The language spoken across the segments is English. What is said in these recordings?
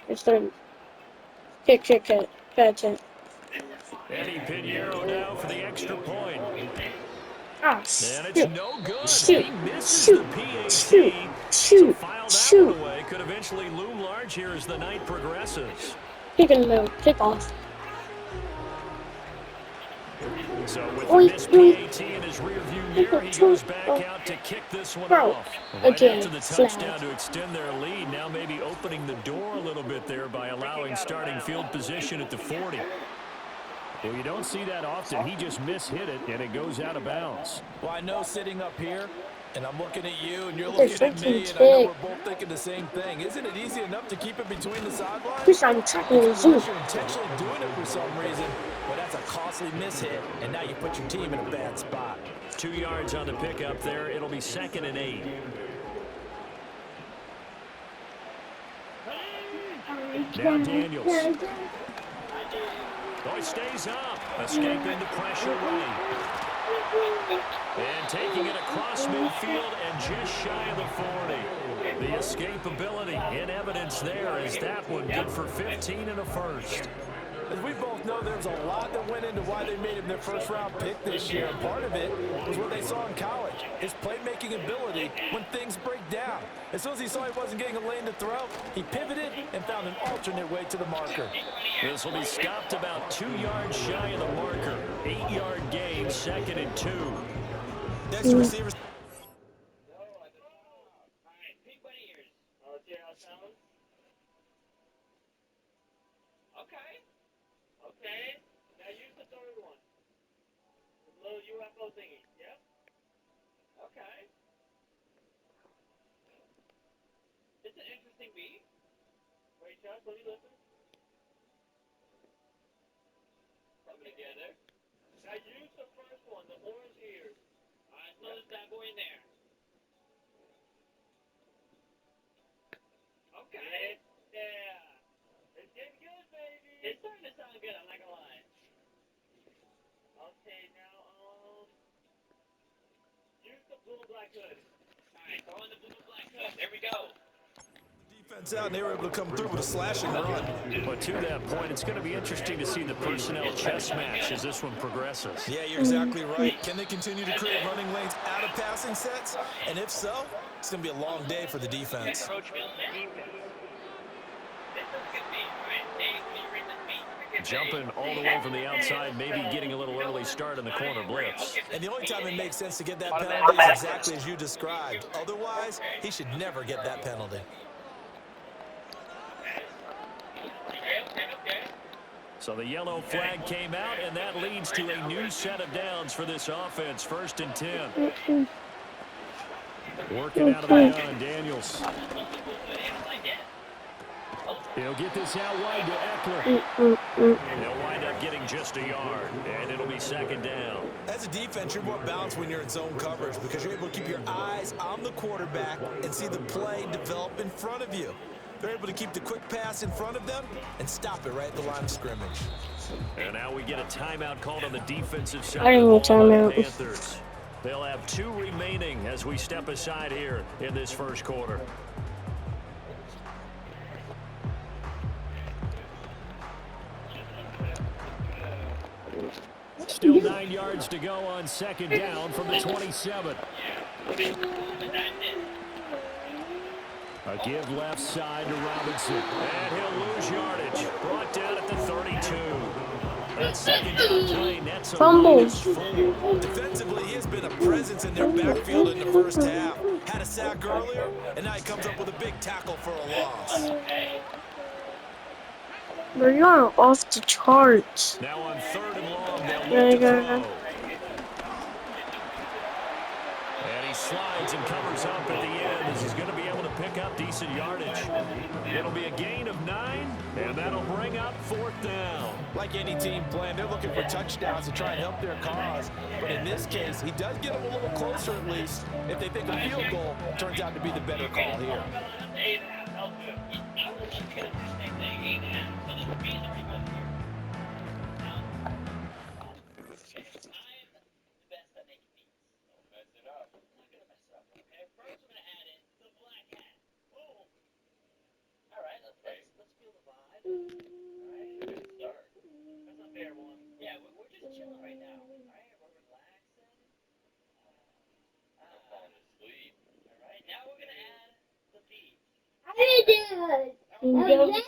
It's the kick. That's it. Eddie Pinheiro now for the extra point. Ah, And it's no good. He misses shoot, the shoot, PAT. So shoot, file that one shoot. away. Could eventually loom large here as the night progresses. Kick and move, kick off. So with the Oink, missed oink. PAT in his rearview Kick mirror, it, he shoot. goes back Oh, out to kick this one bro. off. Right Again, after the touchdown flag. to extend their lead, now maybe opening the door a little bit there by allowing starting field position at the 40. Well, you don't see that often. He just mishit it, and it goes out of bounds. Well, I know sitting up here, and I'm looking at you, and you're They're looking at freaking me, and I know big. we're both thinking the same thing. Isn't it easy enough to keep it between the sidelines? Wish I'm tracking Because you. unless you're intentionally doing it for some reason, well, that's a costly mishit, and now you put your team in a bad spot. 2 yards on the pickup there. It'll be 2nd and 8. Now Daniels. Oh, he stays up, escaping the pressure lane. And taking it across midfield and just shy of the 40. The escapability in evidence there as that one good for 15 and a first. As we both know, there's a lot that went into why they made him their first-round pick this year. And part of it was what they saw in college, his playmaking ability when things break down. As soon as he saw he wasn't getting a lane to throw, he pivoted and found an alternate way to the marker. This will be stopped about 2 yards shy of the marker. 8-yard gain, 2nd and 2. Next receivers. Okay, now use the third one. The little UFO thingy. Yep. Okay. It's an interesting beat. Wait, Chuck, let me listen. Coming together. Now use the first one, the orange ears. Alright, throw this bad boy in there. Okay. Yeah. It's getting good, baby. It's starting to sound good, I'm not gonna lie. Okay, now, use the blue and black hood. Alright, throw in the blue and black hood. There we go. Defense out, and they were able to come through with a slashing run. But to that point, it's going to be interesting to see the personnel chess match as this one progresses. Yeah, you're exactly right. Can they continue to create running lanes out of passing sets? And if so, it's going to be a long day for the defense. Jumping all the way from the outside, maybe getting a little early start in the corner blitz. And the only time it makes sense to get that penalty is exactly as you described. Otherwise, he should never get that penalty. So the yellow flag came out, and that leads to a new set of downs for this offense. 1st and 10. Working out of the gun, Daniels. He'll get this out wide to Eckler. They'll wind up getting just a yard, and it'll be 2nd down. As a defense, you're more balanced when you're in zone coverage because you're able to keep your eyes on the quarterback and see the play develop in front of you. They're able to keep the quick pass in front of them and stop it right at the line of scrimmage. And now we get a timeout called on the defensive side I of the didn't ball by the timeout. Panthers. They'll have 2 remaining as we step aside here in this first quarter. Still 9 yards to go on 2nd down from the 27. A give left side to Robinson. And he'll lose yardage. Brought down at the 32. That 2nd down play nets a Fumble. -4. Defensively, he has been a presence in their backfield in the first half. Had a sack earlier, and now he comes up with a big tackle for a loss. Bro, you are off the charts. Now on 3rd and long, they'll Yeah, look to yeah. throw. And he slides and covers up at the end as he's going to be able to pick up decent yardage. It'll be a gain of 9, and that'll bring up 4th down. Like any team plan, they're looking for touchdowns to try and help their cause. But in this case, he does get them a little closer at least if they think a field goal turns out to be the better call here. First, I'm gonna add in the black hat. Boom. All right, let's feel the Good start. That's a fair one. Yeah, we're just chilling right now. All right, we're relaxing. Falling asleep. All right, now we're gonna add the beat. That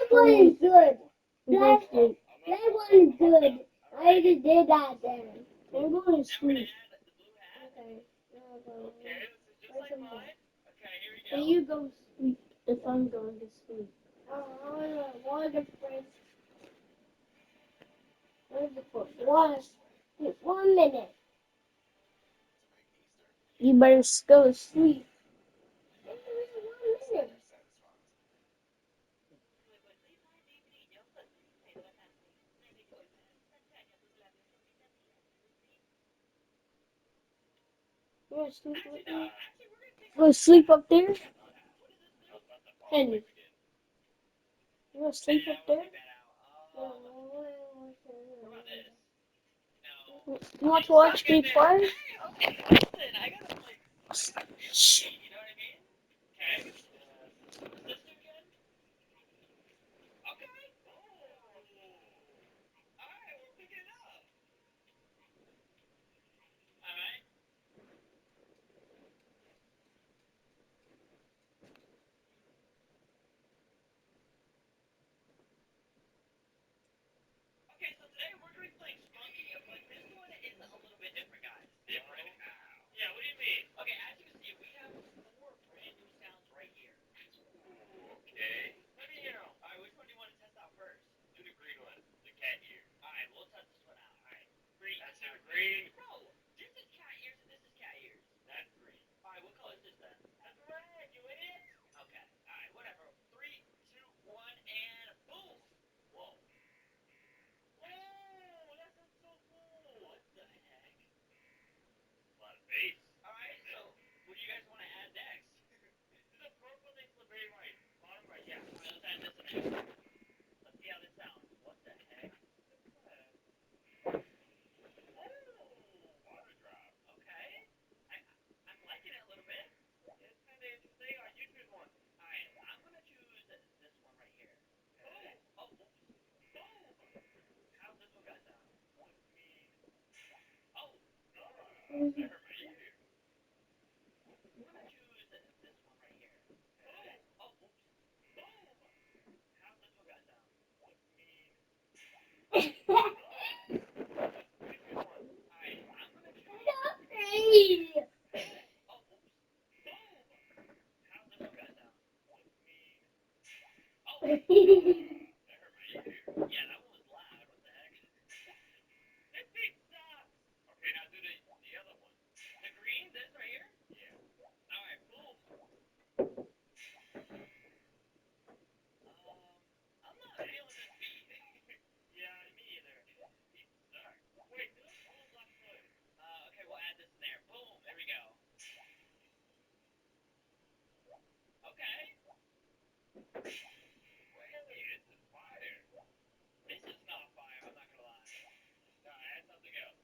one is good. That one is good. I already did that then. I'm going to sleep. Add the blue hat. Okay. Okay, this is just like mine. Okay, here we go. So you go sleep if I'm going to sleep. One first. One minute. You better go to sleep. 1 minute. You want to sleep with me? Go sleep up there? Henry. You want to sleep up there? You want to watch me play? Listen, I gotta play. Shh. You know what I mean? Okay. Let's do it again. Okay. Alright, we're picking it up. Alright. Okay, so today we're going to be playing Spunky, but this one is a little bit different, guys. Different? Yeah, what do you mean? Okay, as you can see, we have 4 brand new sounds right here. Okay. Let me hear them. Alright, which one do you want to test out first? Do the green one, the cat ear. Alright, we'll test this one out. Alright. Green. That's not green. Bro, this is cat ears and this is cat ears. That's green. Alright, what color is this then? That's red, you idiot. Okay. Alright, whatever. 3, 2, 1, and boom. Whoa. Oh, that sounds so cool. What the heck? A lot of bass. Alright, so what do you guys want to add next? The purple thing to the very right. Bottom right, yeah. Alright, let's add this in there. Let's see how this sounds. What the heck? Water drop. Okay. I'm liking it a little bit. It's kind of interesting. Alright, you choose one. Alright, I'm going to choose this one right here. Okay. Oh, oops. Boom. How's this one got sound? What mean? Oh. That hurt my ear. I'm going to choose this one right here. Okay. Oh, oops. Boom. How's this one got sound? What mean? Alright, I'm going to choose... Oh, oops. Boom. How's this one got sound? What mean? Oh. That hurt my ear. Yeah, that one was loud. What the heck? This thing sucks. Okay, now do the other one. The green, this right here? Yeah. Alright, boom. I'm not feeling this beat. Yeah, me either. Beat sucks. Wait, do this whole black foot. Okay, we'll add this in there. Boom, there we go. Okay. Wait, this is fire. This is not fire, I'm not gonna lie. No, add something else.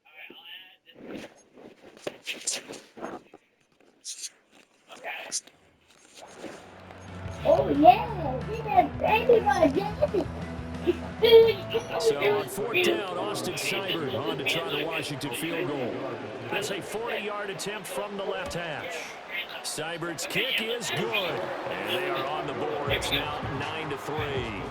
Alright, I'll add this. Okay. Oh yeah, see that baby my daddy. So on 4th down, Austin Seibert on to try the Washington field goal. That's a 40-yard attempt from the left hash. Seibert's kick is good, and they are on the board. It's now 9-3.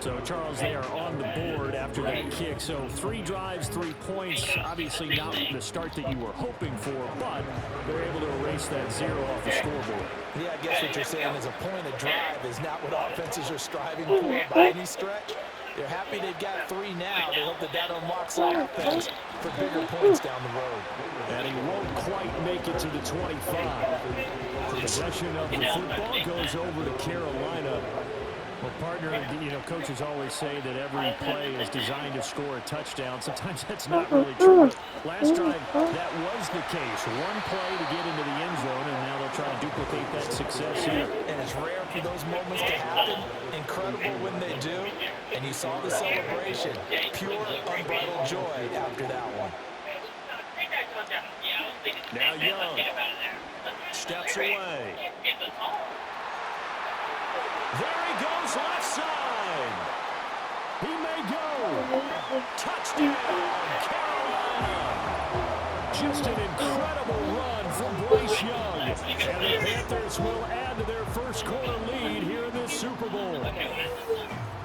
So, Charles, they are on the board after that kick. So 3 drives, 3 points. Obviously not the start that you were hoping for, but they're able to erase that 0 off the scoreboard. Yeah, I guess what you're saying is a point of drive is not what offenses are striving for by any stretch. They're happy they've got 3 now. They hope that unlocks some offense for bigger points down the road. And he won't quite make it to the 25. Possession of the football goes over to Carolina. Well, partner, coaches always say that every play is designed to score a touchdown. Sometimes that's not really true. But last drive, that was the case. 1 play to get into the end zone, and now they'll try to duplicate that success here. And it's rare for those moments to happen. Incredible when they do. And you saw the celebration. Pure, unbridled joy after that one. Now Young steps away. There he goes left side. He may go. Touchdown, Carolina. Just an incredible run from Bryce Young. And the Panthers will add to their first quarter lead here in this Super Bowl.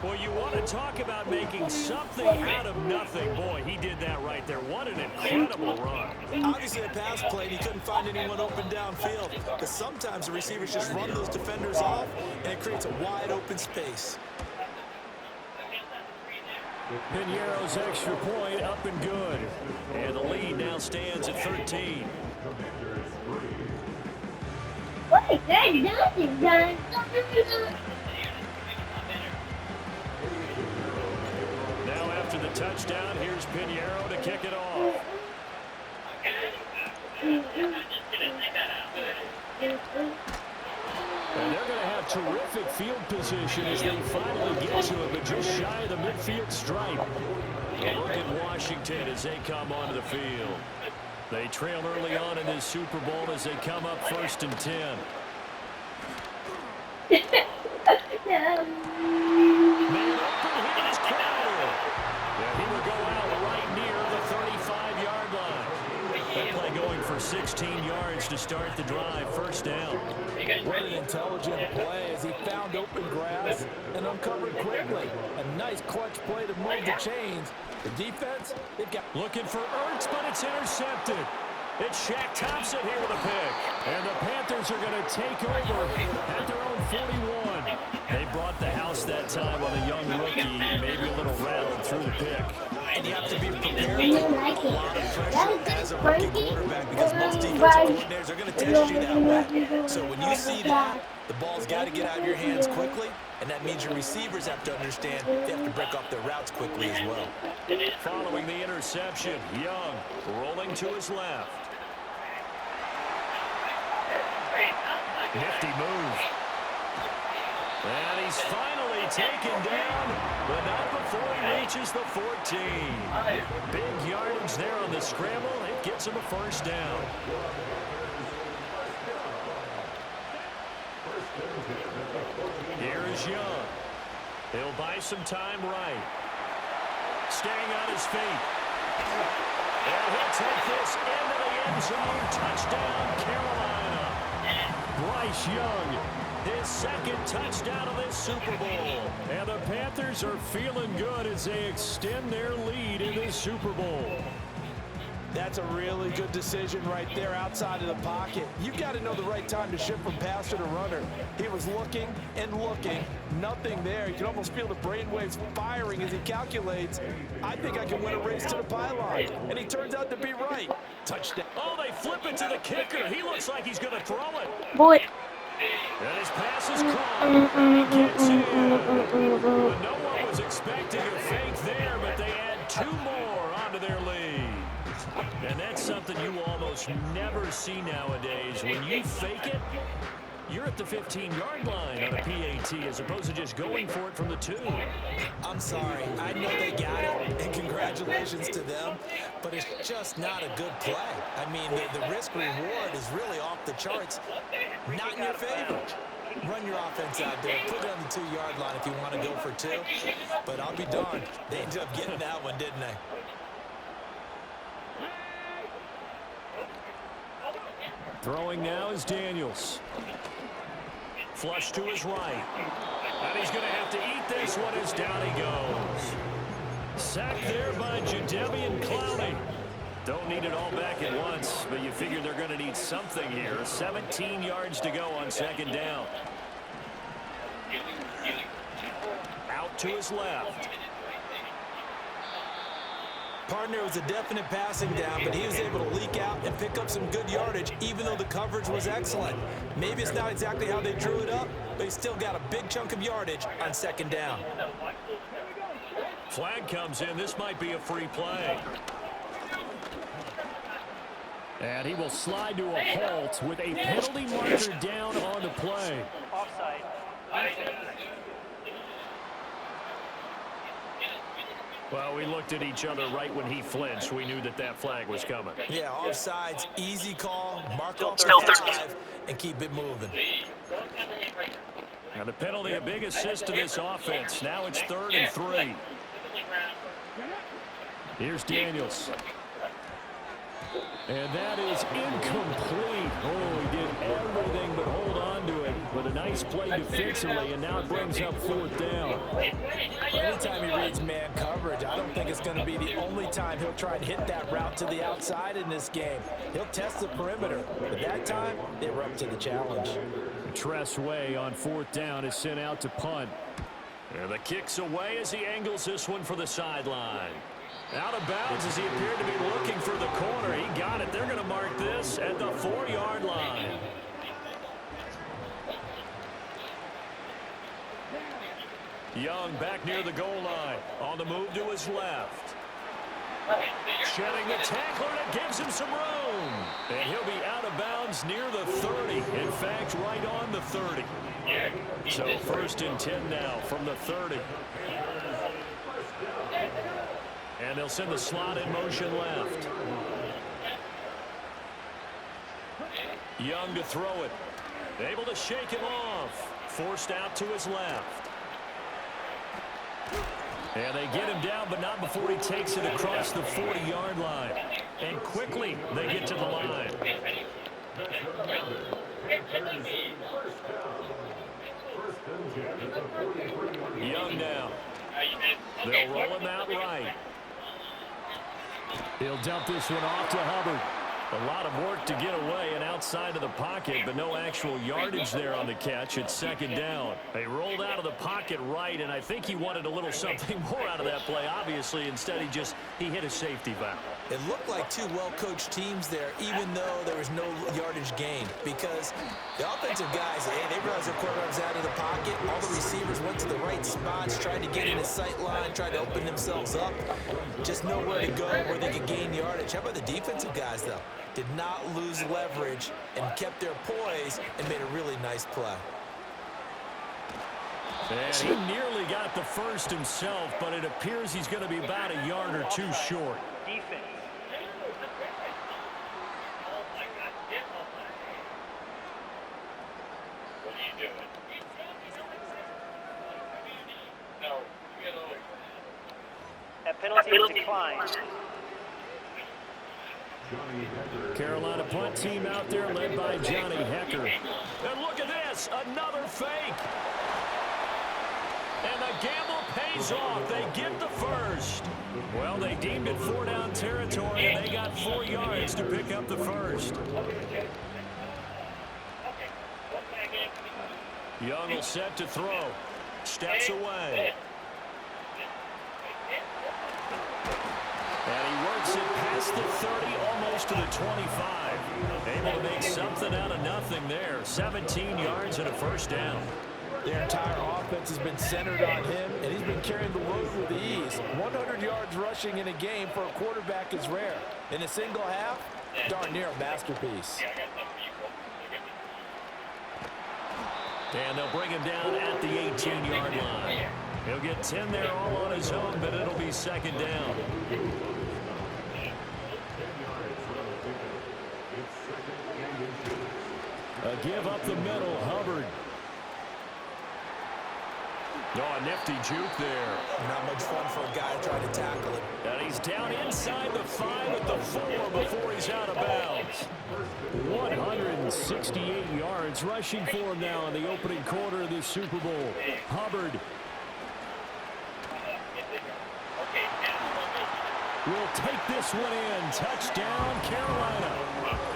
Well, you want to talk about making something out of nothing. Boy, he did that right there. What an incredible run. Obviously a pass play, and he couldn't find anyone open downfield. But sometimes the receivers just run those defenders off, and it creates a wide open space. Piñeiro's extra point up and good. And the lead now stands at 13. Wait, there's nothing done. Now after the touchdown, here's Piñeiro to kick it off. And they're going to have terrific field position as they finally get to it, but just shy of the midfield stripe. Look at Washington as they come onto the field. They trail early on in this Super Bowl as they come up 1st and 10. Man open, here is Crowder. Yeah, he will go out right near the 35-yard line. That play going for 16 yards to start the drive. 1st down. What an intelligent play as he found open grass and uncovered quickly. A nice clutch play to move the chains. The defense, they've got... Looking for Ertz, but it's intercepted. It's Shaq Thompson here with a pick. And the Panthers are going to take over at their own 41. They brought the house that time on a young rookie, maybe a little rattled through the pick. And you have to be prepared to take a lot of pressure as a rookie quarterback because most defensive coordinators are going to test you that way. So when you see that, the ball's got to get out of your hands quickly, and that means your receivers have to understand they have to break off their routes quickly as well. Following the interception, Young rolling to his left. Nifty move. And he's finally taken down, but not before he reaches the 14. Big yardage there on the scramble. It gets him a 1st down. Here is Young. He'll buy some time right. Staying on his feet. And he'll take this into the end zone. Touchdown, Carolina. Bryce Young, his 2nd touchdown of this Super Bowl. And the Panthers are feeling good as they extend their lead in this Super Bowl. That's a really good decision right there outside of the pocket. You've got to know the right time to shift from passer to runner. He was looking and looking, nothing there. You can almost feel the brainwaves firing as he calculates, I think I can win a race to the pylon. And he turns out to be right. Touchdown. Oh, they flip it to the kicker. He looks like he's going to throw it. Boy. And his pass is caught. He gets in. But no one was expecting a fake there, but they add 2 more onto their lead. And that's something you almost never see nowadays. When you fake it, you're at the 15-yard line on a PAT as opposed to just going for it from the 2. I'm sorry. I know they got it, and congratulations to them, but it's just not a good play. I mean, the risk-reward is really off the charts, not in your favor. Run your offense out there. Put it on the 2-yard line if you want to go for 2. But I'll be darned. They ended up getting that one, didn't they? Throwing now is Daniels. Flush to his right. And he's going to have to eat this one as down he goes. Sacked there by Jadeveon Clowney. Don't need it all back at once, but you figure they're going to need something here. 17 yards to go on 2nd down. Out to his left. Partner was a definite passing down, but he was able to leak out and pick up some good yardage, even though the coverage was excellent. Maybe it's not exactly how they drew it up, but he still got a big chunk of yardage on 2nd down. Flag comes in. This might be a free play. And he will slide to a halt with a penalty marker down on the play. Offside. Well, we looked at each other right when he flinched. We knew that that flag was coming. Yeah, offsides, easy call, mark off Still the 5, and keep it moving. And the penalty, a big assist to this offense. Now it's 3rd and 3. Here's Daniels. And that is incomplete. Oh, he did everything but hold on to it. But a nice play defensively, and now it brings up 4th down. Anytime he reads man coverage, I don't think it's going to be the only time he'll try and hit that route to the outside in this game. He'll test the perimeter. But that time, they were up to the challenge. Tressway on 4th down is sent out to punt. And the kick's away as he angles this one for the sideline. Out of bounds as he appeared to be looking for the corner. He got it. They're going to mark this at the 4-yard line. Young back near the goal line. On the move to his left. Shedding the tackler, and it gives him some room. And he'll be out of bounds near the 30. In fact, right on the 30. So 1st and 10 now from the 30. And they'll send the slot in motion left. Young to throw it. Able to shake him off. Forced out to his left. And they get him down, but not before he takes it across the 40-yard line. And quickly, they get to the line. Young now. They'll roll him out right. He'll dump this one off to Hubbard. A lot of work to get away and outside of the pocket, but no actual yardage there on the catch. It's 2nd down. They rolled out of the pocket right, and I think he wanted a little something more out of that play. Obviously, instead he hit a safety valve. It looked like two well-coached teams there, even though there was no yardage gain, because the offensive guys, they realized their quarterback was out of the pocket. All the receivers went to the right spots, tried to get in his sight line, tried to open themselves up. Just know where to go, where they could gain yardage. How about the defensive guys, though? Did not lose leverage and kept their poise and made a really nice play. And he nearly got the first himself, but it appears he's going to be about a yard or two short. Defense. What are you doing? No, you get over. That penalty is declined. Carolina punt team out there led by Johnny Hecker. And look at this, another fake. And the gamble pays off. They get the first. Well, they deemed it 4-down territory, and they got 4 yards to pick up the first. Young will set to throw. Steps away. And he works it past the 30, almost to the 25. Able to make something out of nothing there. 17 yards and a first down. Their entire offense has been centered on him, and he's been carrying the load with ease. 100 yards rushing in a game for a quarterback is rare. In a single half, darn near a masterpiece. And they'll bring him down at the 18-yard line. He'll get 10 there all on his own, but it'll be 2nd down. A give up the middle, Hubbard. Oh, a nifty juke there. Not much fun for a guy to try to tackle him. And he's down inside the 5 at the 4 before he's out of bounds. 168 yards rushing for him now in the opening quarter of this Super Bowl. Hubbard will take this one in. Touchdown, Carolina.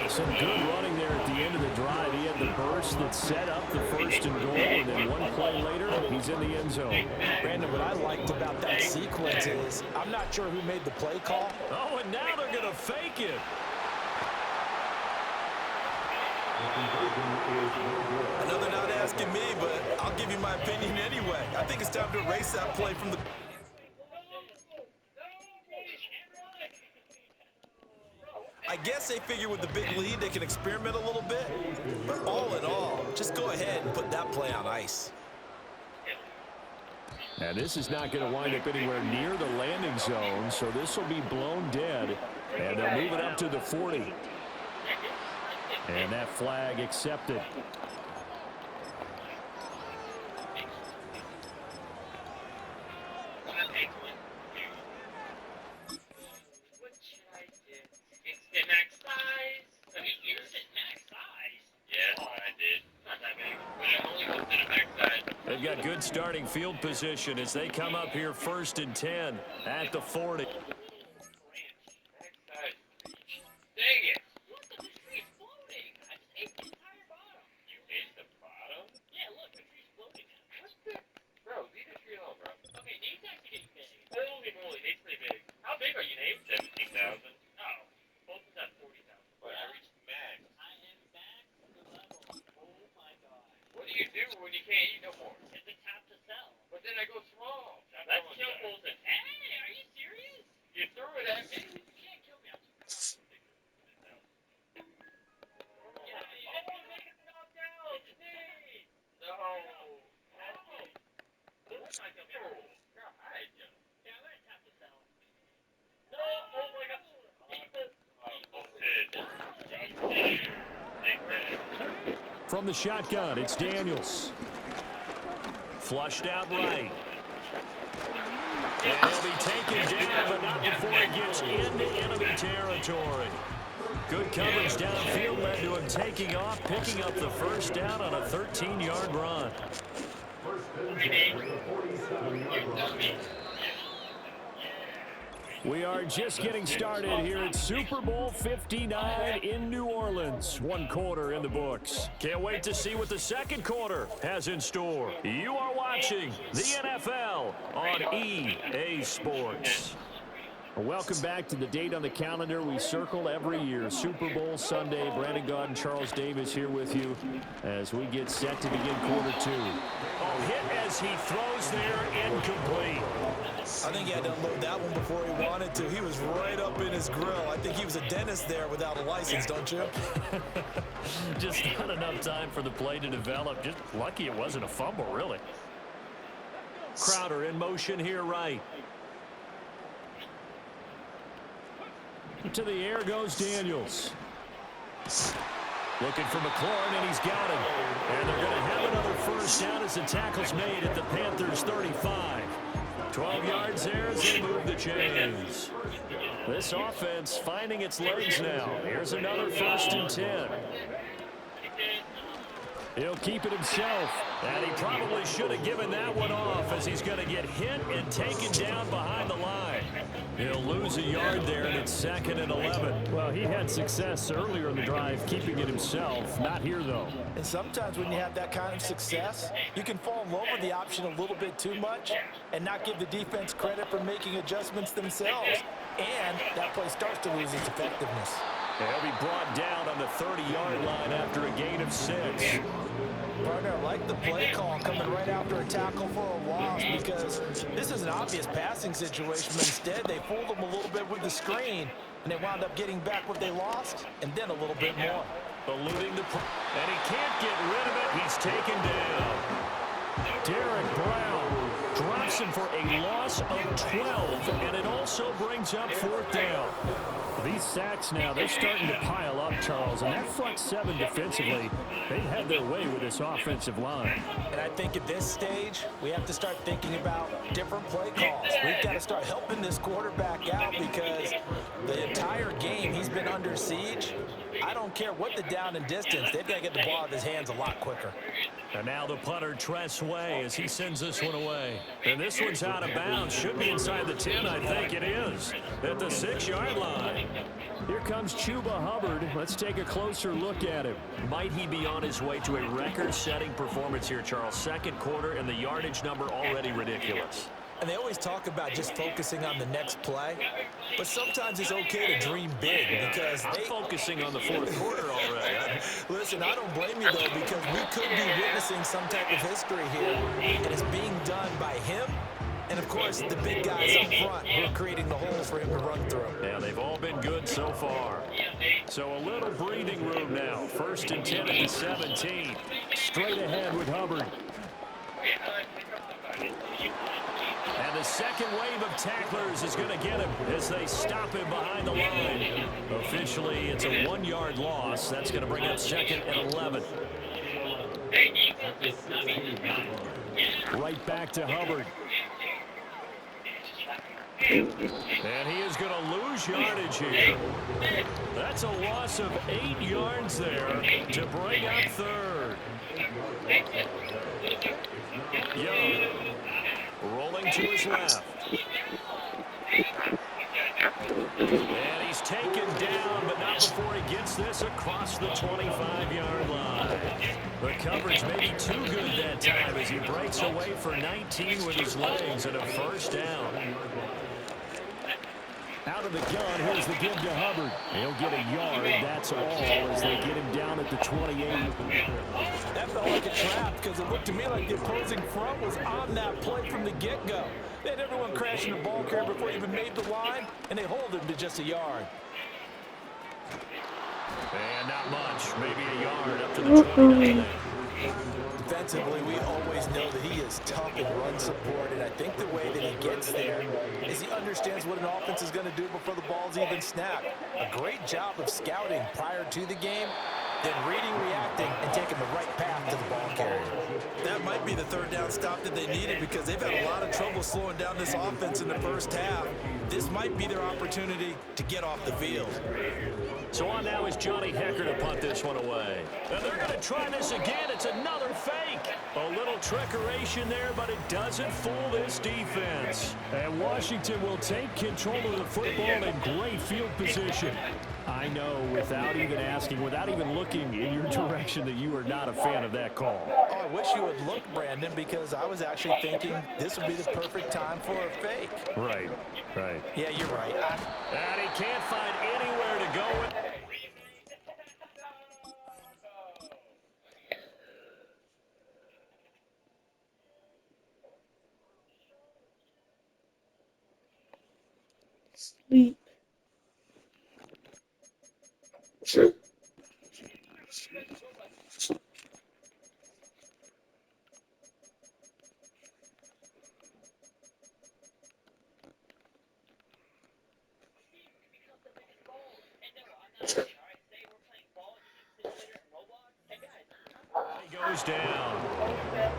Some good running there at the end of the drive. He had the burst that set up the 1st and goal, and then one play later, he's in the end zone. Brandon, what I liked about that sequence is I'm not sure who made the play call. Oh, and now they're going to fake it. I know they're not asking me, but I'll give you my opinion anyway. I think it's time to erase that play from the... I guess they figure with the big lead they can experiment a little bit, but all in all, just go ahead and put that play on ice. And this is not going to wind up anywhere near the landing zone, so this will be blown dead, and they'll move it up to the 40. And that flag accepted. good starting field position as they come up here 1st and 10 at the 40. Dang it. What the tree's floating? I just ate the entire bottom. You ate the bottom? Yeah, look, the tree's floating now. What's the... Bro, leave the tree alone, bro. Okay, Nate's actually getting big. Holy moly, Nate's pretty big. How big are you, Nate? 17,000. Oh, both is at 40,000. But I reached max. I am max level. Oh my god. What do you do when you can't eat no more? Hit the top to sell. But then I go small. That's kill Bolton. Hey, are you serious? You threw it at me. You can't kill me. Yeah, oh, make it knocked out. Nate. No. What's not kill me? No, I just. Yeah, I'm gonna tap to sell. No, oh my god. From the shotgun, it's Daniels. Flushed out right. And he'll be taken down, but not before he gets into enemy territory. Good coverage downfield led to him taking off, picking up the first down on a 13-yard run. We are just getting started here at Super Bowl 59 in New Orleans. 1 quarter in the books. Can't wait to see what the second quarter has in store. You are watching the NFL on EA Sports. Welcome back to the date on the calendar we circle every year. Super Bowl Sunday. Brandon Gaud and Charles Davis here with you as we get set to begin quarter 2. Oh, hit as he throws there, incomplete. I think he had to unload that one before he wanted to. He was right up in his grill. I think he was a dentist there without a license, don't you? Just not enough time for the play to develop. Just lucky it wasn't a fumble, really. Crowder in motion here right. To the air goes Daniels. Looking for McLaurin, and he's got him. And they're going to have another first down as the tackle's made at the Panthers' 35. 12 yards there as they move the chains. This offense finding its legs now. Here's another 1st and 10. He'll keep it himself. And he probably should have given that one off as he's going to get hit and taken down behind the line. He'll lose a yard there, and it's 2nd and 11. Well, he had success earlier in the drive keeping it himself. Not here, though. And sometimes when you have that kind of success, you can fall in love with the option a little bit too much and not give the defense credit for making adjustments themselves. And that play starts to lose its effectiveness. He'll be brought down on the 30-yard line after a gain of 6. Partner, I like the play call coming right after a tackle for a loss because this is an obvious passing situation, but instead they fooled them a little bit with the screen, and they wound up getting back what they lost and then a little bit more. Eluding the and he can't get rid of it. He's taken down. Derek Brown drops him for a loss of 12, and it also brings up 4th down. These sacks now, they're starting to pile up, Charles, and that front 7 defensively, they had their way with this offensive line. And I think at this stage, we have to start thinking about different play calls. We've got to start helping this quarterback out because the entire game he's been under siege. I don't care what the down and distance, they've got to get the ball out of his hands a lot quicker. And now the punter, Tress Way, as he sends this one away. And this one's out of bounds. Should be inside the 10, I think it is, at the 6-yard line. Here comes Chuba Hubbard. Let's take a closer look at him. Might he be on his way to a record-setting performance here, Charles? 2nd quarter, and the yardage number already ridiculous. And they always talk about just focusing on the next play, but sometimes it's okay to dream big because I'm focusing on the 4th quarter already. Listen, I don't blame you, though, because we could be witnessing some type of history here, and it's being done by him and, of course, the big guys up front who are creating the holes for him to run through. Yeah, they've all been good so far. So a little breathing room now. 1st and 10 at the 17. Straight ahead with Hubbard. And the second wave of tacklers is going to get him as they stop him behind the line. Officially, it's a 1-yard loss. That's going to bring up 2nd and 11. Right back to Hubbard. And he is going to lose yardage here. That's a loss of 8 yards there to bring up 3rd. Young rolling to his left. And he's taken down, but not before he gets this across the 25-yard line. The coverage may be too good that time as he breaks away for 19 with his legs and a first down. Out of the gun, here's the give to Hubbard. He'll get a yard, that's all, as they get him down at the 28. That felt like a trap because it looked to me like the opposing front was on that play from the get-go. They had everyone crashing the ball carrier before he even made the line, and they hold him to just a yard. And not much, maybe a yard up to the 29. Defensively, we always know that he is tough in run support, and I think the way that he gets there is he understands what an offense is going to do before the ball's even snapped. A great job of scouting prior to the game, then reading, reacting, and taking the right path to the ball carrier. That might be the third down stop that they needed because they've had a lot of trouble slowing down this offense in the first half. This might be their opportunity to get off the field. So on now is Johnny Hecker to punt this one away. And they're going to try this again. It's another fake. A little trickeration there, but it doesn't fool this defense. And Washington will take control of the football in great field position. I know, without even asking, without even looking in your direction, that you are not a fan of that call. Oh, I wish you would look, Brandon, because I was actually thinking this would be the perfect time for a fake. Right. Yeah, you're right. And he can't find anywhere to go with. Sleep. He goes down.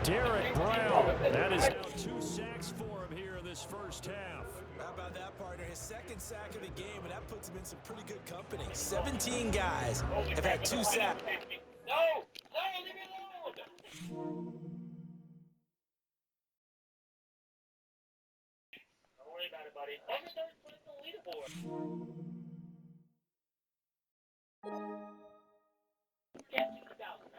Derek Brown. That is now 2 sacks for him here in this first half. How about that, partner? His second sack of the game, and that puts him in some pretty good company. 17 guys have had 2 sacks. No, leave me alone. Don't worry about it, buddy. I'm in third place on the leaderboard. Yeah, 2,000.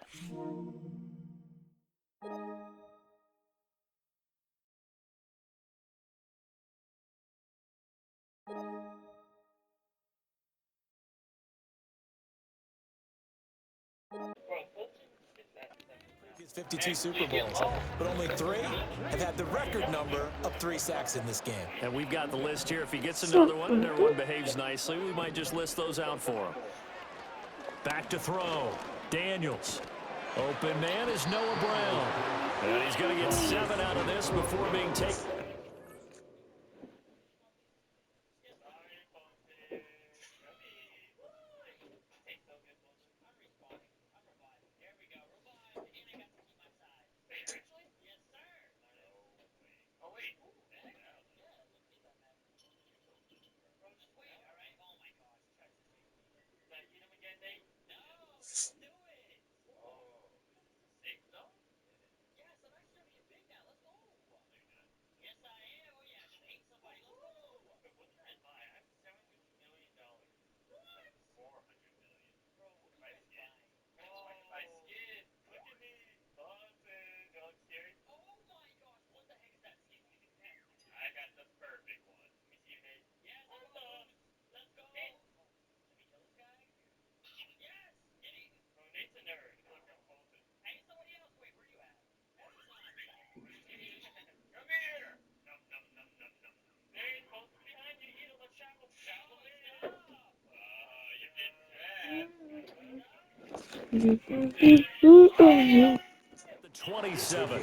He's 52 Super Bowls, but only 3 have had the record number of 3 sacks in this game. And we've got the list here. If he gets another one and everyone behaves nicely, we might just list those out for him. Back to throw. Daniels. Open man is Noah Brown. And he's going to get 7 out of this before being taken. The The 27.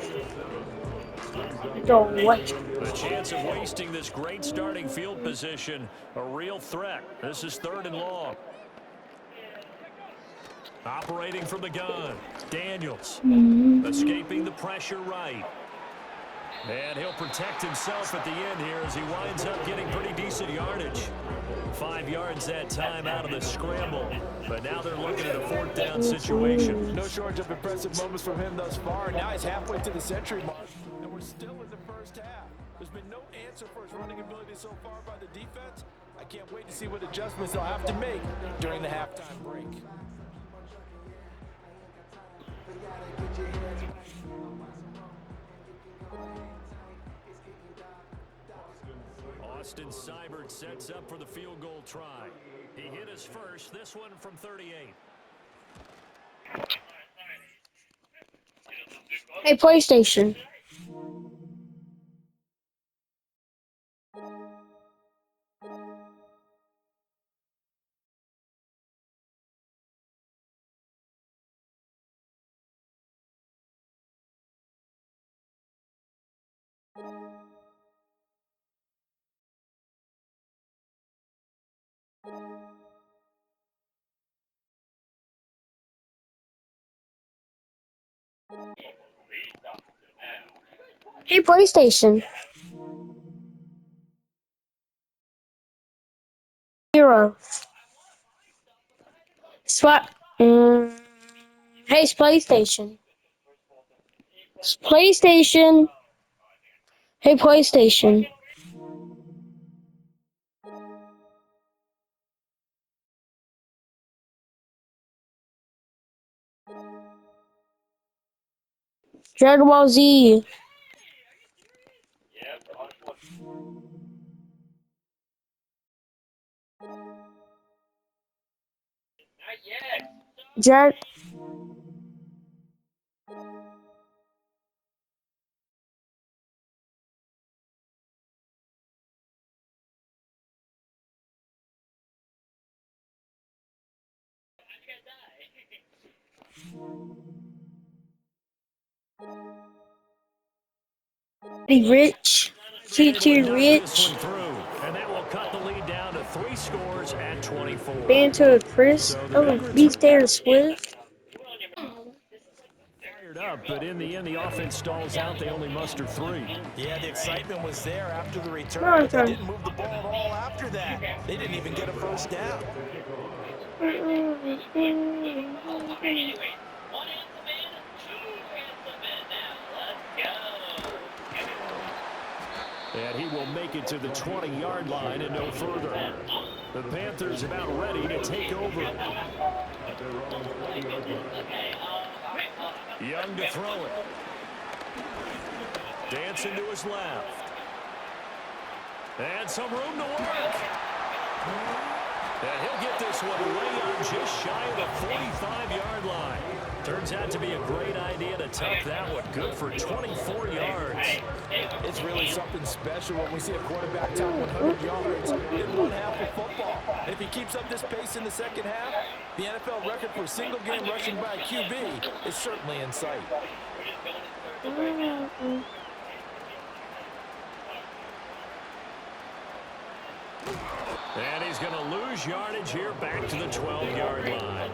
what? The chance of wasting this great starting field position, a real threat. This is 3rd and long. Operating from the gun. Daniels. Escaping the pressure right. And he'll protect himself at the end here as he winds up getting pretty decent yardage. 5 yards that time out of the scramble. But now they're looking at a 4th down situation. No shortage of impressive moments from him thus far. Now he's halfway to the century mark, and we're still in the first half. There's been no answer for his running ability so far by the defense. I can't wait to see what adjustments they'll have to make during the halftime break. Austin Seibert sets up for the field goal try. He hit his first, this one from 38. Hey, PlayStation. Hey, PlayStation. 0. Spot. Hey, it's PlayStation. It's PlayStation. Hey, PlayStation. Dragon Ball Z. Drag. Rich. TT Rich. And that will cut the lead down to 3 scores at 24. Banter Chris. Oh, Beast Taylor Swift. Fired up, but in the end, the offense stalls out. They only muster 3. Yeah, the excitement was there after the return, No, but they didn't move the ball at all after that. They didn't even get a first down. Anyway, 1 handsome man, 2 handsome men now. Let's go. And he will make it to the 20-yard line and no further. The Panthers about ready to take over. Young to throw it. Dancing to his left. And some room to work. And he'll get this one way on just shy of the 45-yard line. Turns out to be a great idea to tuck that one. Good for 24 yards. It's really something special when we see a quarterback tuck 100 yards in one half of football. And if he keeps up this pace in the second half, the NFL record for single-game rushing by a QB is certainly in sight. And he's going to lose yardage here back to the 12-yard line.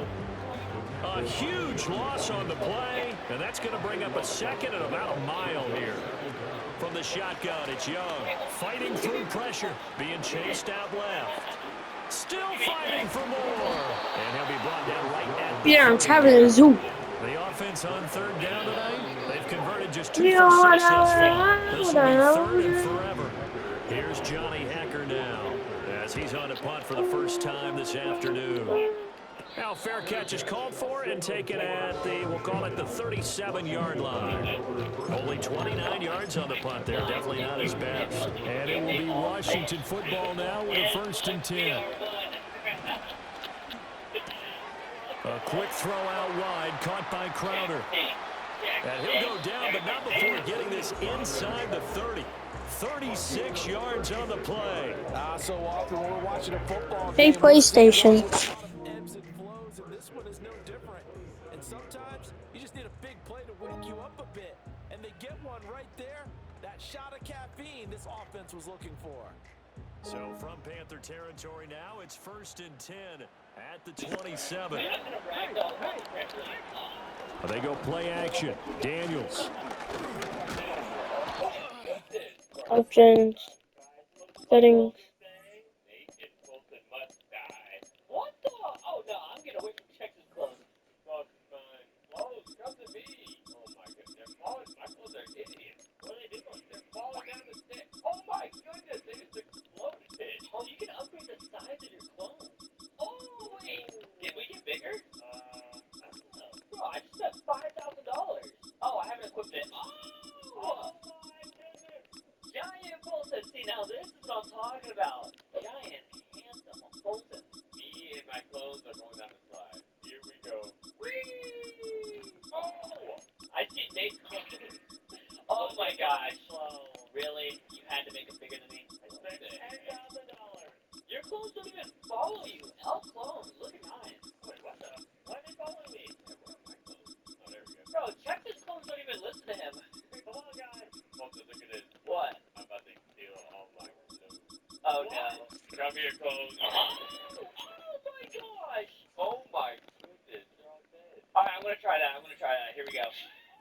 A huge loss on the play, and that's going to bring up a second and about a mile here. From the shotgun, it's Young, fighting through pressure, being chased out left. Still fighting for more. And he'll be brought down right at the Yeah, I'm traveling to the zoo. The offense on 3rd down tonight, they've converted just 2 for 6 thus far. This will be 3rd and forever. Here's Johnny Hacker now, as he's on a punt for the first time this afternoon. Now, fair catch is called for and taken at the, we'll call it the 37-yard line. Only 29 yards on the punt there. Definitely not his best. And it will be Washington football now with a 1st and 10. A quick throw out wide, caught by Crowder. And he'll go down, but not before getting this inside the 30. 36 yards on the play. So often we're watching a football Hey, game. PlayStation. Ebbs and flows, and this one is no different. And sometimes you just need a big play to wake you up a bit. And they get one right there. That shot of caffeine this offense was looking for. So from Panther territory now, it's 1st and 10 at the 27. They go play action. Daniels. Options. Settings. What the? Oh no, I'm gonna wait for Texas clothes. Clothes, come to me. Oh my goodness, they're falling. My clothes are idiots. What are they doing? They're falling down the stairs. Oh my goodness, they just exploded. Oh, you can upgrade the size of your clothes. Oh wait, did we get bigger? I don't know. Bro, I just spent $5,000. Oh, I haven't equipped it. Oh my goodness. Giant Fulton. See, now this is what I'm talking about. Giant, handsome Fulton. Me and my clothes are going down the slide. Here we go. Whee! Oh! I see Nate's clothes. Oh my gosh. Really? You had to make them bigger than me? I spent $10,000. Your clothes don't even follow you. Elf clones. Look at mine. Wait, what the? Why are they following me? I brought my clothes. Oh, there we go. Bro, check this clones don't even listen to him. Come on, guys. Fulton, look at this. What? I'm about to steal all my clothes. Oh, what? No. Come here, clothes. Oh my gosh. Oh my goodness. Alright, I'm gonna try that. Here we go.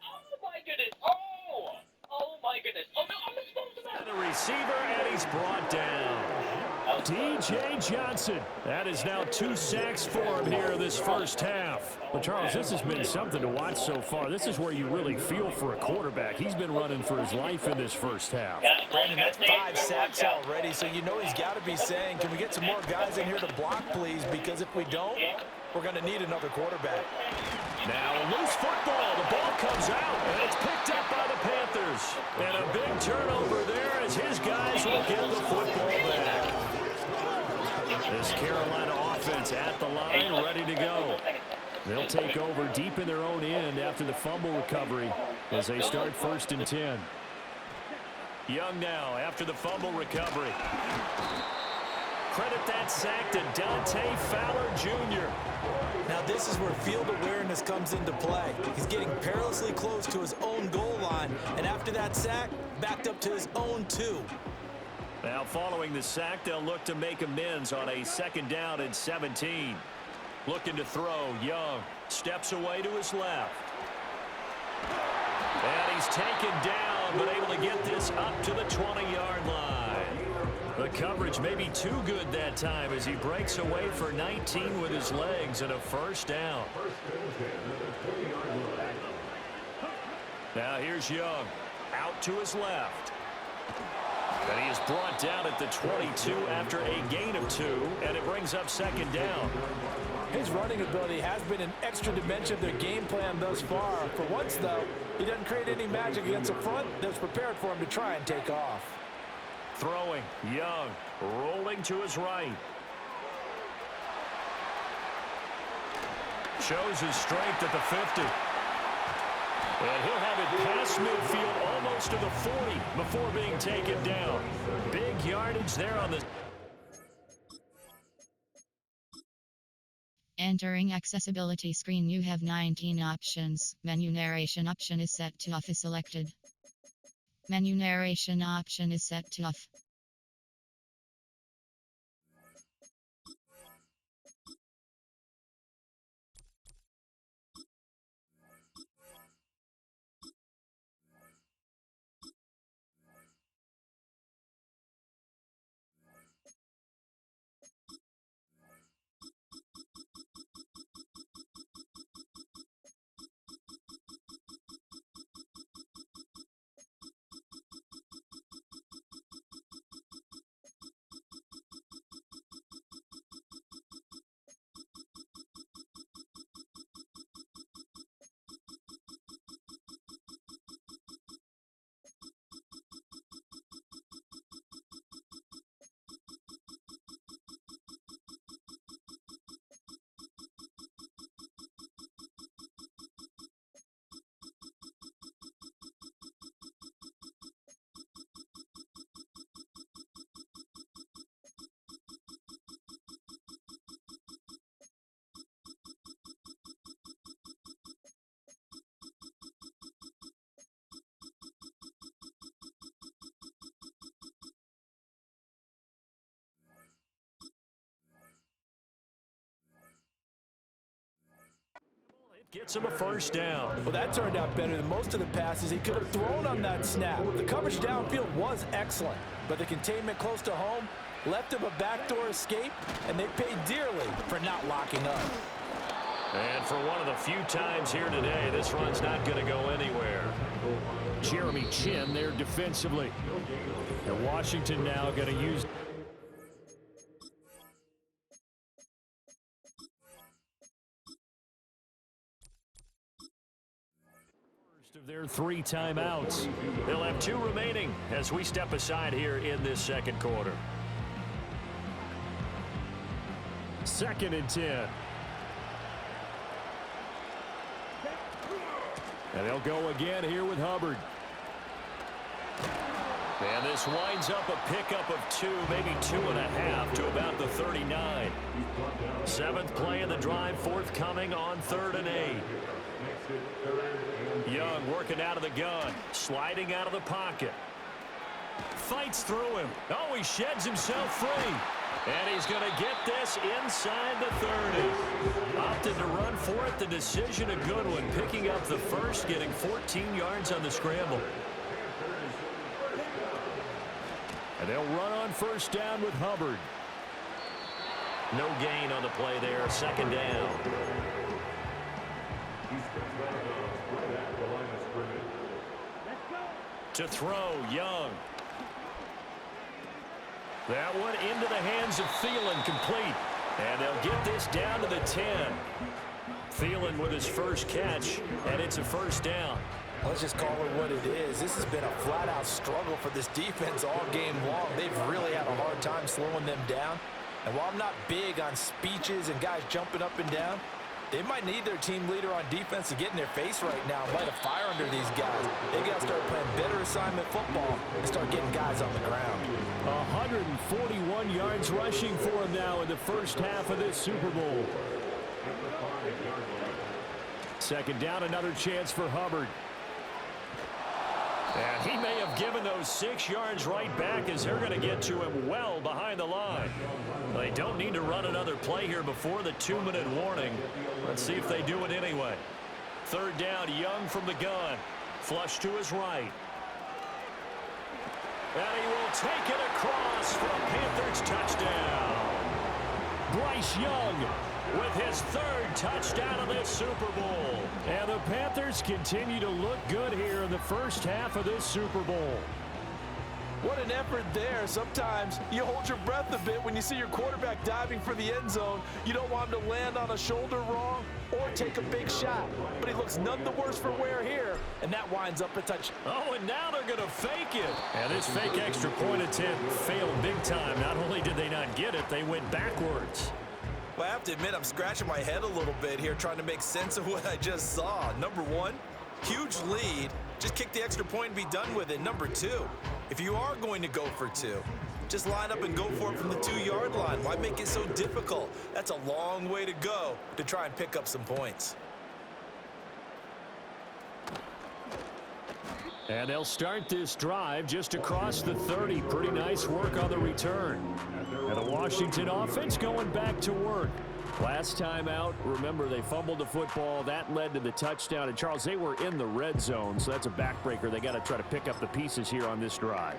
Oh my goodness. Oh! Oh my goodness. Oh no, I'm supposed to And the receiver, and he's brought down. D.J. Johnson. That is now 2 sacks for him here this first half. Well, Charles, this has been something to watch so far. This is where you really feel for a quarterback. He's been running for his life in this first half. Brandon, that's 5 sacks already, so you know he's got to be saying, can we get some more guys in here to block, please? Because if we don't, we're going to need another quarterback. Now a loose football. The ball comes out, and it's picked up by the Panthers. And a big turnover there as his guys will get the football back. This Carolina offense at the line, ready to go. They'll take over deep in their own end after the fumble recovery as they start 1st and 10. Young now after the fumble recovery. Credit that sack to Dante Fowler Jr. Now this is where field awareness comes into play. He's getting perilously close to his own goal line, and after that sack, backed up to his own 2. Now following the sack, they'll look to make amends on a 2nd down and 17. Looking to throw, Young steps away to his left. And he's taken down, but able to get this up to the 20-yard line. The coverage may be too good that time as he breaks away for 19 with his legs and a 1st down. Now here's Young out to his left. And he is brought down at the 22 after a gain of 2, and it brings up 2nd down. His running ability has been an extra dimension of their game plan thus far. For once, though, he doesn't create any magic against the front that's prepared for him to try and take off. Throwing, Young, rolling to his right. Shows his strength at the 50. And he'll have it past midfield almost to the 40 before being taken down. Big yardage there on the... Entering accessibility screen, you have 19 options. Menu narration option is set to off is selected. Menu narration option is set to off. Gets him a first down. Well, that turned out better than most of the passes he could have thrown on that snap. The coverage downfield was excellent, but the containment close to home left him a backdoor escape, and they paid dearly for not locking up. And for one of the few times here today, this run's not going to go anywhere. Jeremy Chin there defensively. And Washington now going to use first of their 3 timeouts. They'll have 2 remaining as we step aside here in this second quarter. 2nd and 10. And they'll go again here with Hubbard. And this winds up a pickup of 2, maybe 2.5 to about the 39. 7th play of the drive forthcoming on 3rd and 8. Young working out of the gun, sliding out of the pocket. Fights through him. Oh, he sheds himself free. And he's going to get this inside the 30. Opted to run for it. The decision a good one. Picking up the first, getting 14 yards on the scramble. And they'll run on first down with Hubbard. No gain on the play there. 2nd down. To throw, Young. That one into the hands of Thielen, complete. And they'll get this down to the 10. Thielen with his first catch, and it's a first down. Let's just call it what it is. This has been a flat-out struggle for this defense all game long. They've really had a hard time slowing them down. And while I'm not big on speeches and guys jumping up and down, they might need their team leader on defense to get in their face right now and light a fire under these guys. They got to start playing better assignment football and start getting guys on the ground. 141 yards rushing for him now in the first half of this Super Bowl. 2nd down, another chance for Hubbard. And he may have given those 6 yards right back as they're going to get to him well behind the line. They don't need to run another play here before the 2-minute warning. Let's see if they do it anyway. 3rd down, Young from the gun. Flush to his right. And he will take it across for a Panthers touchdown. Bryce Young with his 3rd touchdown of this Super Bowl. And the Panthers continue to look good here in the first half of this Super Bowl. What an effort there. Sometimes you hold your breath a bit when you see your quarterback diving for the end zone. You don't want him to land on a shoulder wrong or take a big shot. But he looks none the worse for wear here, and that winds up a touchdown. Oh, and now they're going to fake it. And this fake extra point attempt failed big time. Not only did they not get it, they went backwards. Well, I have to admit, I'm scratching my head a little bit here trying to make sense of what I just saw. Number 1, huge lead. Just kick the extra point and be done with it. Number 2, if you are going to go for 2, just line up and go for it from the 2-yard line. Why make it so difficult? That's a long way to go to try and pick up some points. And they'll start this drive just across the 30. Pretty nice work on the return. And the Washington offense going back to work. Last time out, remember, they fumbled the football. That led to the touchdown. And, Charles, they were in the red zone, so that's a backbreaker. They got to try to pick up the pieces here on this drive.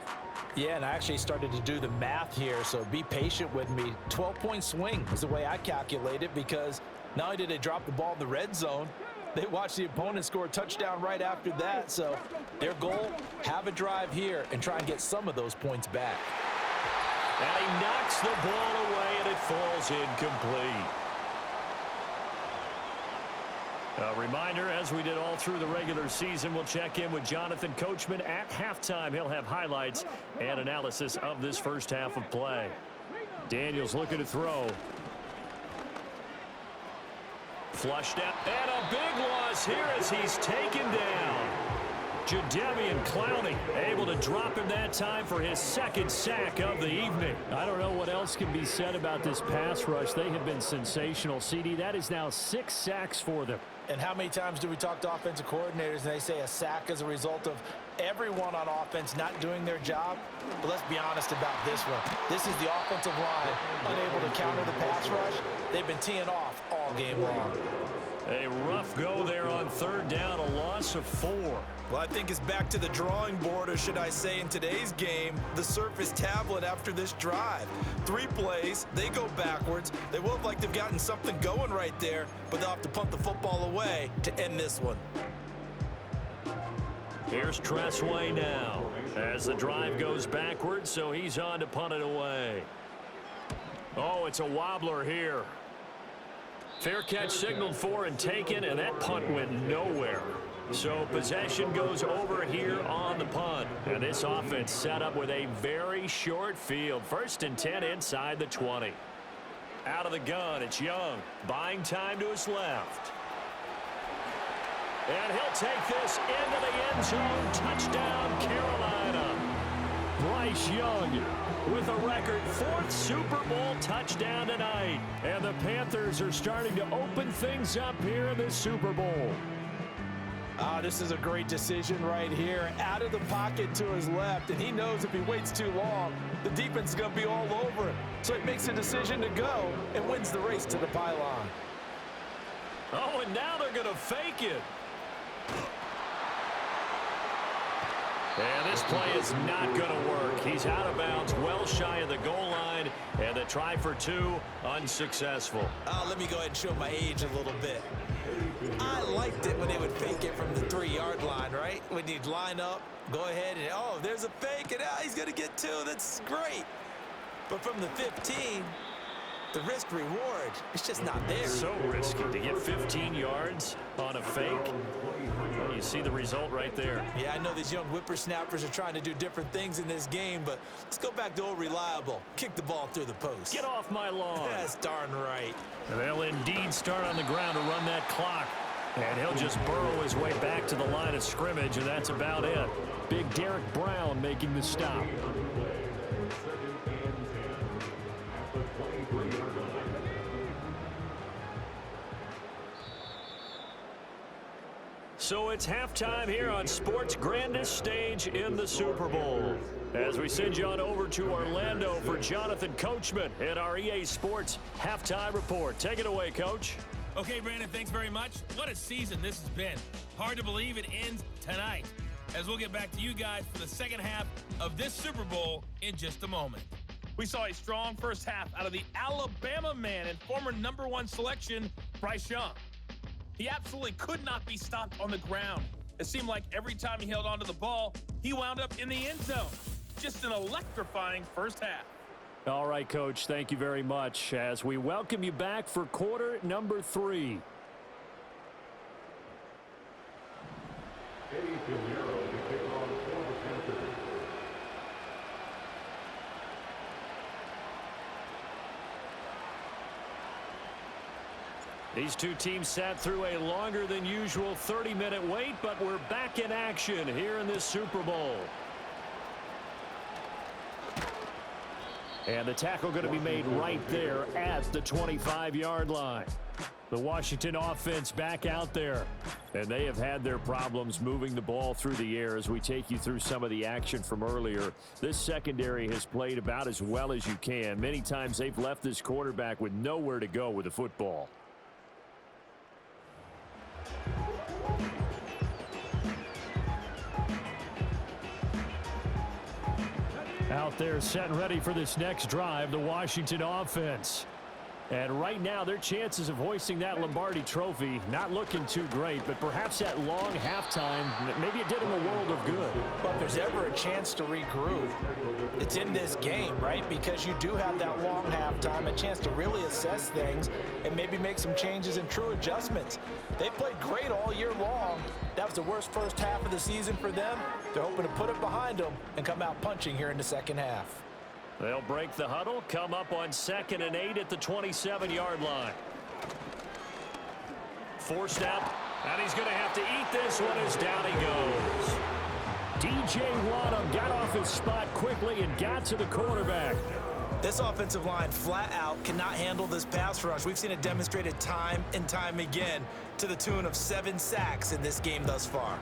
Yeah, and I actually started to do the math here, so be patient with me. 12-point swing is the way I calculate it, because not only did they drop the ball in the red zone, they watched the opponent score a touchdown right after that. So their goal, have a drive here and try and get some of those points back. And he knocks the ball away, and it falls incomplete. A reminder, as we did all through the regular season, we'll check in with Jonathan Coachman at halftime. He'll have highlights and analysis of this first half of play. Daniels looking to throw. Flushed out, and a big loss here as he's taken down. Jadeveon Clowney able to drop him that time for his 2nd sack of the evening. I don't know what else can be said about this pass rush. They have been sensational, CD. That is now 6 sacks for them. And how many times do we talk to offensive coordinators and they say a sack is a result of everyone on offense not doing their job? But let's be honest about this one. This is the offensive line unable to counter the pass rush. They've been teeing off all game long. A rough go there on third down, a loss of 4. Well, I think it's back to the drawing board, or should I say in today's game, the Surface tablet after this drive. 3 plays, they go backwards. They will look like they've gotten something going right there, but they'll have to punt the football away to end this one. Here's Tressway now as the drive goes backwards, so he's on to punt it away. Oh, it's a wobbler here. Fair catch signaled for and taken, and that punt went nowhere. So possession goes over here on the punt. And this offense set up with a very short field. 1st and 10 inside the 20. Out of the gun, it's Young. Buying time to his left. And he'll take this into the end zone. Touchdown, Carolina. Bryce Young with a record 4th Super Bowl touchdown tonight. And the Panthers are starting to open things up here in this Super Bowl. This is a great decision right here. Out of the pocket to his left, and he knows if he waits too long, the defense is going to be all over him. So he makes a decision to go and wins the race to the pylon. Oh, and now they're going to fake it. And this play is not going to work. He's out of bounds, well shy of the goal line, and the try for 2, unsuccessful. Let me go ahead and show my age a little bit. I liked it when they would fake it from the 3-yard line, right? When you'd line up, go ahead and, oh, there's a fake, and he's going to get 2. That's great. But from the 15, the risk-reward, it's just not there. So risky to get 15 yards on a fake. You see the result right there. Yeah, I know these young whippersnappers are trying to do different things in this game, but let's go back to old reliable. Kick the ball through the post. Get off my lawn. That's darn right. And they'll indeed start on the ground to run that clock. And he'll just burrow his way back to the line of scrimmage, and that's about it. Big Derek Brown making the stop. So it's halftime here on sports' grandest stage in the Super Bowl. As we send you on over to Orlando for Jonathan Coachman in our EA Sports Halftime Report. Take it away, Coach. Okay, Brandon, thanks very much. What a season this has been. Hard to believe it ends tonight, as we'll get back to you guys for the second half of this Super Bowl in just a moment. We saw a strong first half out of the Alabama man and former #1 selection, Bryce Young. He absolutely could not be stopped on the ground. It seemed like every time he held onto the ball, he wound up in the end zone. Just an electrifying first half. All right, Coach, thank you very much as we welcome you back for quarter number 3. These two teams sat through a longer than usual 30-minute wait, but we're back in action here in this Super Bowl. And the tackle going to be made right there at the 25-yard line. The Washington offense back out there. And they have had their problems moving the ball through the air as we take you through some of the action from earlier. This secondary has played about as well as you can. Many times they've left this quarterback with nowhere to go with the football. Out there set and ready for this next drive, the Washington offense. And right now, their chances of hoisting that Lombardi trophy not looking too great, but perhaps that long halftime, maybe it did them a world of good. But if there's ever a chance to regroup, it's in this game, right? Because you do have that long halftime, a chance to really assess things and maybe make some changes and true adjustments. They played great all year long. That was the worst first half of the season for them. They're hoping to put it behind them and come out punching here in the second half. They'll break the huddle, come up on 2nd and 8 at the 27-yard line. Forced out, and he's going to have to eat this one as down he goes. DJ Waddle got off his spot quickly and got to the quarterback. This offensive line flat out cannot handle this pass rush. We've seen it demonstrated time and time again to the tune of 7 sacks in this game thus far.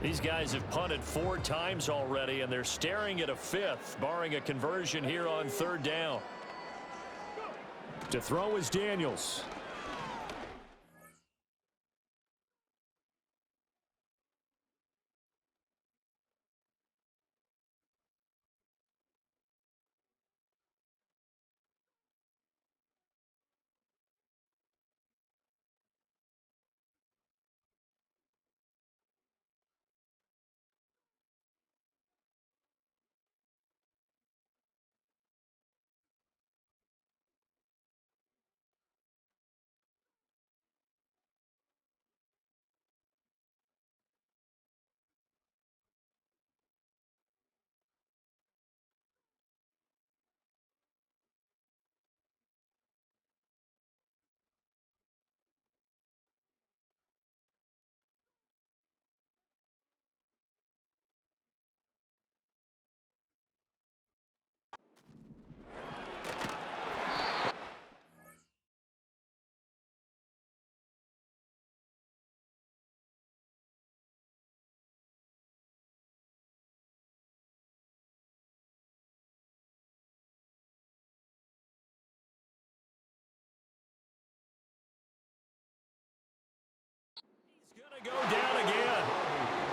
He's These guys have punted 4 times already, and they're staring at a 5th, barring a conversion here on 3rd down. To throw is Daniels. Going to go down again.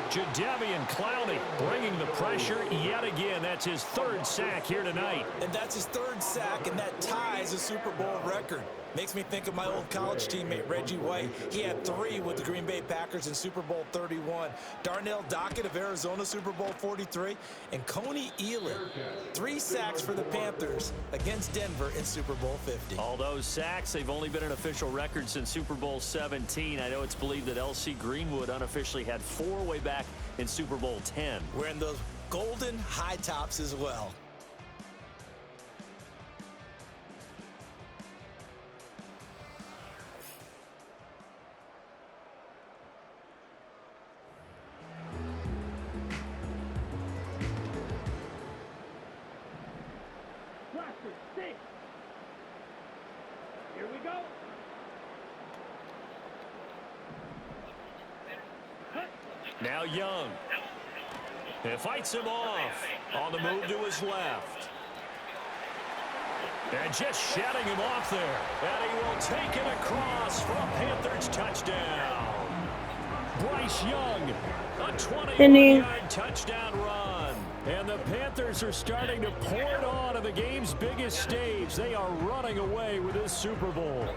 Jadeveon Clowney bringing the pressure yet again. That's his 3rd sack here tonight. And that's his 3rd sack, and that ties a Super Bowl record. Makes me think of my old college teammate, Reggie White. He had 3 with the Green Bay Packers in Super Bowl 31. Darnell Dockett of Arizona, Super Bowl 43. And Coney Ealy, 3 sacks for the Panthers against Denver in Super Bowl 50. All those sacks, they've only been an official record since Super Bowl 17. I know it's believed that L.C. Greenwood unofficially had 4 way back in Super Bowl 10. Wearing those golden high tops as well. Here we go. Now Young. It fights him off. On the move to his left. And just shutting him off there. And he will take it across for a Panthers touchdown. Bryce Young, a 21-yard touchdown run. And the Panthers are starting to pour it on the game's biggest stage. They are running away with this Super Bowl.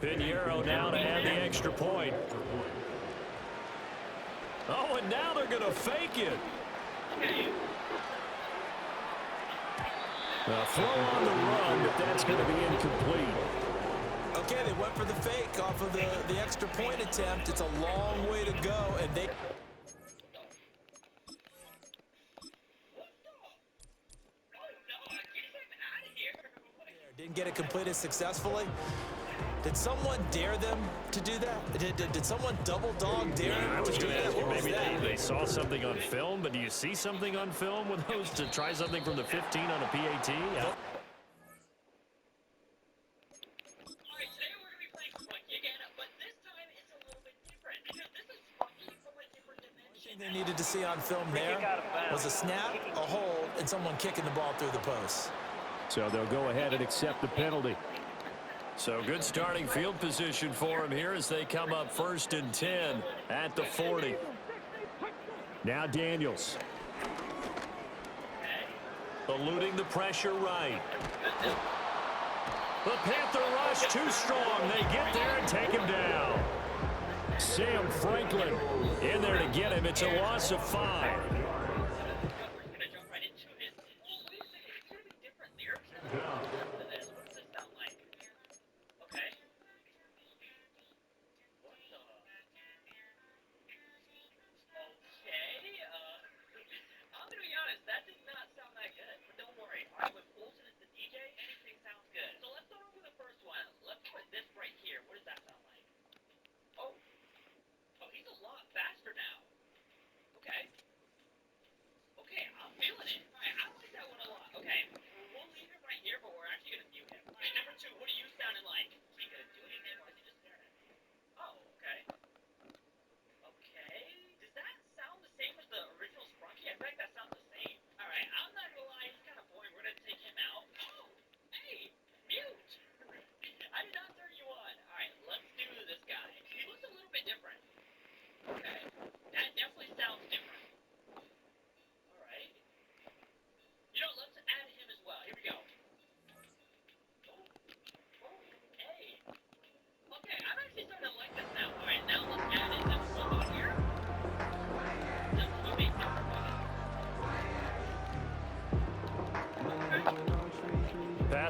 Pinheiro now to add the extra point. Oh, and now they're going to fake it. A throw on the run, but that's going to be incomplete. Okay, they went for the fake off of the extra point attempt. It's a long way to go, and they... Didn't get it completed successfully. Did someone dare them to do that? Did someone double dog dare them? I was going to ask you, maybe they saw something on film, but do you see something on film with those to try something from the 15 on a PAT? Yeah. They needed to see on film there was a snap, a hold, and someone kicking the ball through the post. So they'll go ahead and accept the penalty. So good starting field position for him here as they come up 1st and 10 at the 40. Now Daniels. Eluding the pressure right. The Panther rush too strong. They get there and take him down. Sam Franklin in there to get him. It's a loss of 5.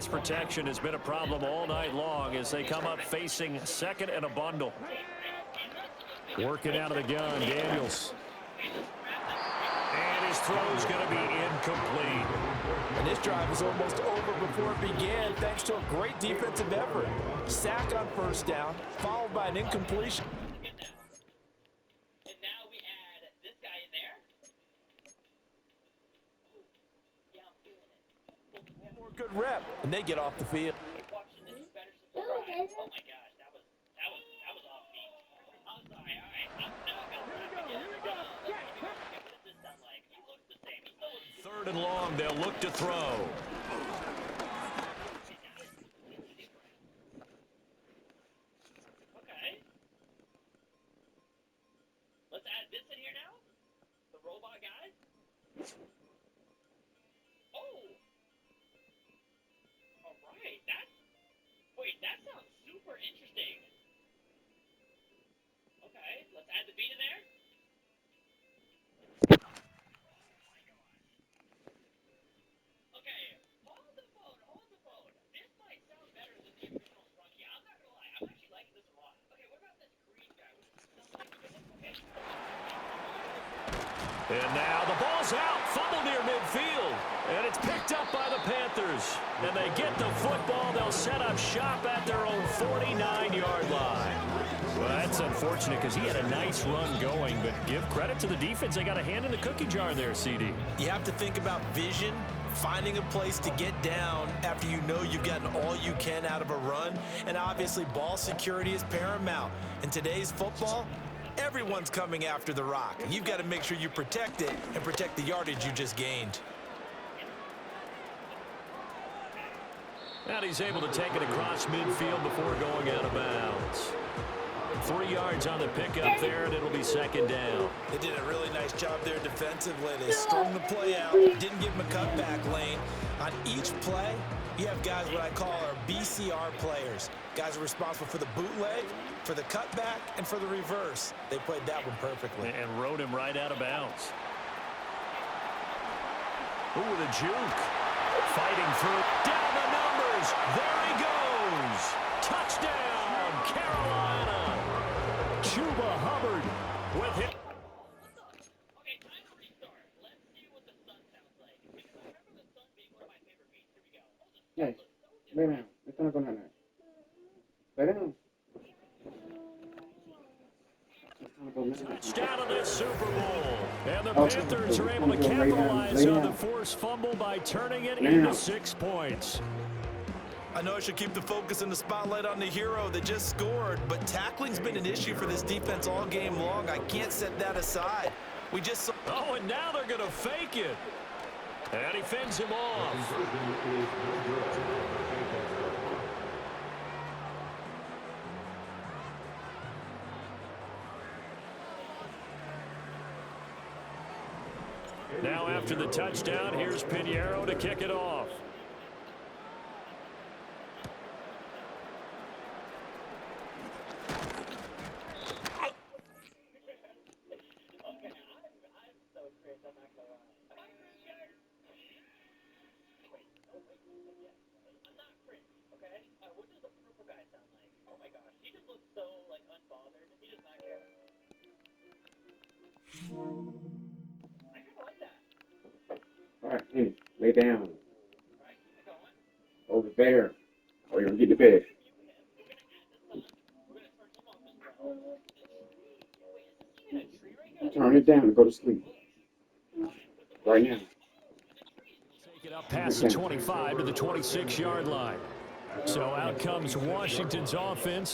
pass protection has been a problem all night long as they come up facing second and a bundle. Working out of the gun, Daniels. And his throw's going to be incomplete. And this drive was almost over before it began thanks to a great defensive effort. Sack on first down, followed by an incompletion. And now we add this guy in there. Yeah, I'm feeling it. One more good rep, and they get off the field. Watching this better subscribe. Oh my gosh, that was off beat. I'm sorry, all right. I'm not gonna rap again. What does this sound like? He looks the same. He still looks the same. Third and long, they'll look to throw. Okay. Let's add this in here now. The robot guy. Oh. All right. That sounds super interesting. Okay. Let's add the beat in there. Okay. Hold the phone. This might sound better than the original Sprunky. I'm not gonna lie. I'm actually liking this a lot. Okay, what about this green guy? Okay. And now the ball's out. Fumble near midfield. And it's picked up by the Panthers. And they get the football. They'll set up shop at their own 49-yard line. Well, that's unfortunate because he had a nice run going. But give credit to the defense. They got a hand in the cookie jar there, CD. You have to think about vision, finding a place to get down after you know you've gotten all you can out of a run. And obviously, ball security is paramount. In today's football, everyone's coming after the rock. You've got to make sure you protect it and protect the yardage you just gained. And he's able to take it across midfield before going out of bounds. 3 yards on the pickup there, and it'll be second down. They did a really nice job there defensively. They stormed the play out, didn't give him a cutback lane. On each play, you have guys what I call our BCR players. Guys are responsible for the bootleg, for the cutback, and for the reverse. They played that one perfectly. And rode him right out of bounds. Ooh, the juke. Fighting through. Down the numbers. There he goes. Touchdown, Carolina. Chuba Hubbard with him. Okay, time to restart. Let's see what the sun sounds like. Because I remember the sun being one of my favorite beats. Here we go. Hey, lay down. It's not going on there. Lay down. Touchdown of this Super Bowl. And the Panthers are able to capitalize on the forced fumble by turning it into 6 points. I know I should keep the focus and the spotlight on the hero that just scored, but tackling's been an issue for this defense all game long. I can't set that aside. We just saw... Oh, and now they're going to fake it. And he fends him off. Now after the touchdown, here's Pinheiro to kick it off. All right, hey, lay down. Over there. Or you're going to get the bed. Turn it down and go to sleep. Right now. Take it up past the 25 to the 26-yard line. So out comes Washington's offense.